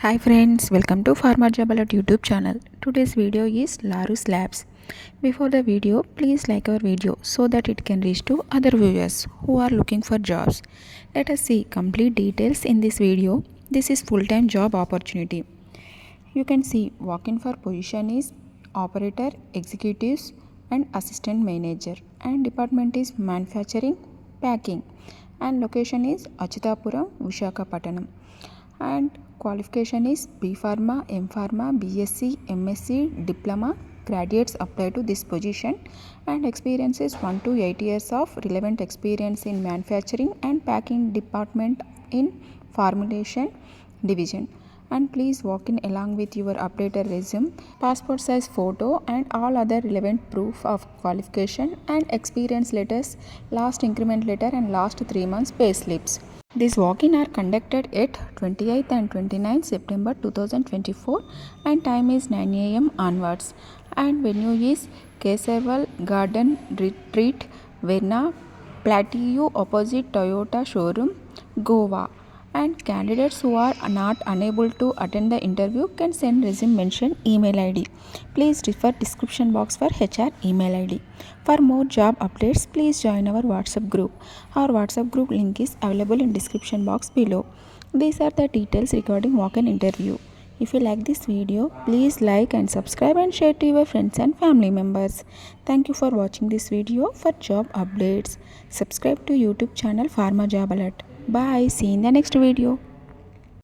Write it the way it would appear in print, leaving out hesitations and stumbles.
Hi friends, welcome to Pharma Job Alert YouTube channel. Today's video is Laurus Labs. Before the video, please like our video so that it can reach to other viewers who are looking for jobs. Let us see complete details in this video. This is full-time job opportunity. You can see walk-in for position is operator, executives and assistant manager, and department is manufacturing, packing, and location is Achutapuram, Visakhapatnam, and qualification is B.Pharm, M.Pharm, B.Sc, M.Sc, Diploma. Graduates apply to this position, and experience is 1 to 8 years of relevant experience in manufacturing and packing department in formulation division. And please walk in along with your updated resume, passport size photo, and all other relevant proof of qualification and experience letters, last increment letter, and last 3 months pay slips. These walk-in are conducted at 28th and 29th September 2024, and time is 9 am onwards, and venue is Kesaval Garden Retreat, Verna Plateau opposite Toyota showroom, Goa. And candidates who are not unable to attend the interview can send resume mention email ID. Please refer description box for HR email ID. For more job updates, please join our WhatsApp group. Our WhatsApp group link is available in description box below. These are the details regarding walk-in interview. If you like this video, please like and subscribe and share to your friends and family members. Thank you for watching this video. For job updates, subscribe to YouTube channel Pharma Job Alert. Bye. See you in the next video.